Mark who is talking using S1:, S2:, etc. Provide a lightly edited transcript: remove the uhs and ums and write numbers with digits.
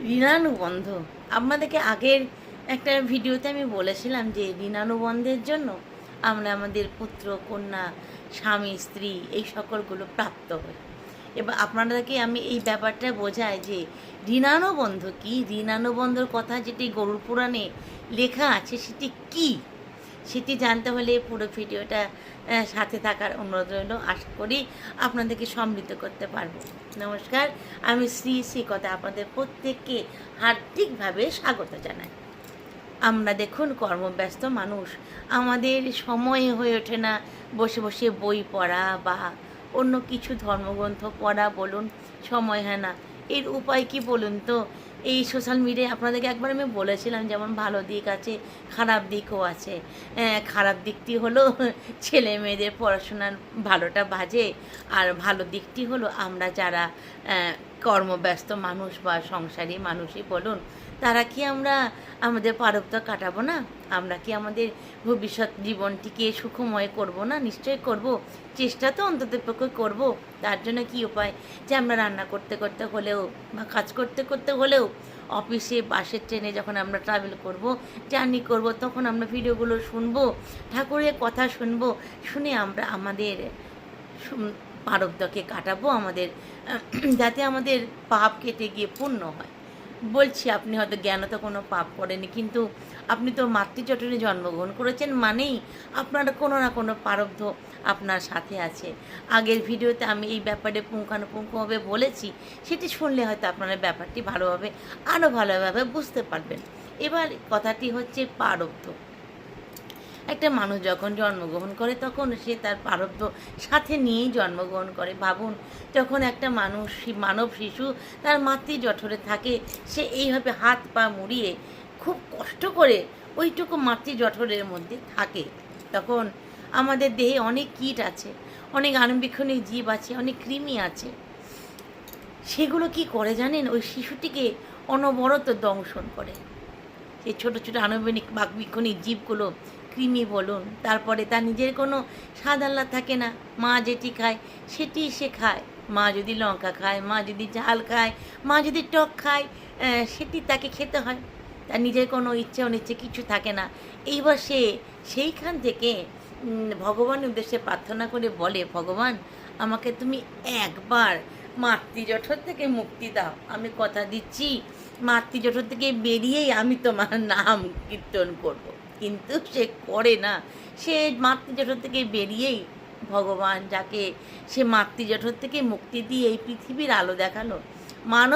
S1: ঋণানুবন্ধ। আপনাদেরকে আগের একটা ভিডিওতে আমি বলেছিলাম যে ঋণানুবন্ধের জন্য আমরা আমাদের পুত্র কন্যা স্বামী স্ত্রী এই সকলগুলো প্রাপ্ত হই। এবার আপনাদেরকে আমি এই ব্যাপারটা বোঝাই যে ঋণানুবন্ধ কী, ঋণানুবন্ধর কথা যেটি গরুড় পুরাণে লেখা আছে সেটি কী, সেটি জানতে হলে পুরো ভিডিওটা সাথে থাকার অনুরোধ রইল। আশা করি আপনাদেরকে সমৃদ্ধ করতে পারবো। নমস্কার, আমি শ্রী শ্রী কথা আপনাদের প্রত্যেককে হার্দিকভাবে স্বাগত জানাই। আমরা দেখুন কর্মব্যস্ত মানুষ, আমাদের সময় হয়ে ওঠে না বসে বসে বই পড়া বা অন্য কিছু ধর্মগ্রন্থ পড়া বলুন, সময় হয় না। এর উপায় কি বলুন তো? এই সোশ্যাল মিডিয়ায় আপনাদেরকে একবার আমি বলেছিলাম যেমন ভালো দিক আছে, খারাপ দিকও আছে। খারাপ দিকটি হলো ছেলে মেয়েদের পড়াশোনার ভালোটা বাজে, আর ভালো দিকটি হলো আমরা যারা কর্মব্যস্ত মানুষ বা সংসারী মানুষই বলুন, তারা কি আমরা আমাদের প্রারব্ধ কাটাবো না? আমরা কি আমাদের ভবিষ্যৎ জীবনটিকে সুখময় করব না? নিশ্চয়ই করব। চেষ্টা তো অন্ততপক্ষে করব। তার জন্য কি উপায়? যে আমরা রান্না করতে করতে হলেও বা কাজ করতে করতে হলেও, অফিসে বাসের ট্রেনে যখন আমরা ট্রাভেল করব, জার্নি করব, তখন আমরা ভিডিওগুলো শুনবো, ঠাকুরের কথা শুনবো, শুনে আমরা আমাদের প্রারব্ধকে কাটাবো, আমাদের যাতে আমাদের পাপ কেটে গিয়ে পুণ্য হয়। বলছি আপনি হয়তো জ্ঞানত কোনো পাপ করেনি, কিন্তু আপনি তো মাতৃজঠরে জন্মগ্রহণ করেছেন মানেই আপনার কোনো না কোনো প্রারব্ধ আপনার সাথে আছে। আগের ভিডিওতে আমি এই ব্যাপারে পুঙ্খানুপুঙ্খভাবে বলেছি, সেটি শুনলে হয়তো আপনারা ব্যাপারটি ভালোভাবে আরও ভালোভাবে বুঝতে পারবেন। এবার কথাটি হচ্ছে প্রারব্ধ। একটা মানুষ যখন জন্মগ্রহণ করে তখন সে তার প্রারব্ধ সাথে নিয়েই জন্মগ্রহণ করে। ভাবুন, যখন একটা মানুষ মানব শিশু তার মাতৃ জঠরে থাকে, সে এইভাবে হাত পা মুড়িয়ে খুব কষ্ট করে ওইটুকু মাতৃ জঠরের মধ্যে থাকে। তখন আমাদের দেহে অনেক কীট আছে, অনেক আণুবীক্ষণিক জীব আছে, অনেক কৃমি আছে। সেগুলো কি করে জানেন? ওই শিশুটিকে অনবরত দংশন করে। সেই ছোটো ছোটো আণবিক বাকবীক্ষণিক জীবগুলো, কৃমি বলুন, তারপরে তার নিজের কোনো স্বাদ আহ্লাদ থাকে না। মা যেটি খায় সেটি সে খায়। মা যদি লঙ্কা খায়, মা যদি ঝাল খায়, মা যদি টক খায়, সেটি তাকে খেতে হয়। তার নিজের কোনো ইচ্ছে অনিচ্ছে কিছু থাকে না। এইবার সে সেইখান থেকে ভগবানের উদ্দেশ্যে প্রার্থনা করে বলে, ভগবান, আমাকে তুমি একবার মাতৃজঠর থেকে মুক্তি দাও। আমি কথা দিচ্ছি, মাতৃজঠর থেকে বেরিয়েই আমি তোমার নাম কীর্তন করব। কিন্তু সে করে না। সে মাতৃজঠর থেকে বেরিয়েই ভগবান যাকে সে মাতৃজঠর থেকে মুক্তি দিয়ে এই পৃথিবীর আলো দেখালো, মানব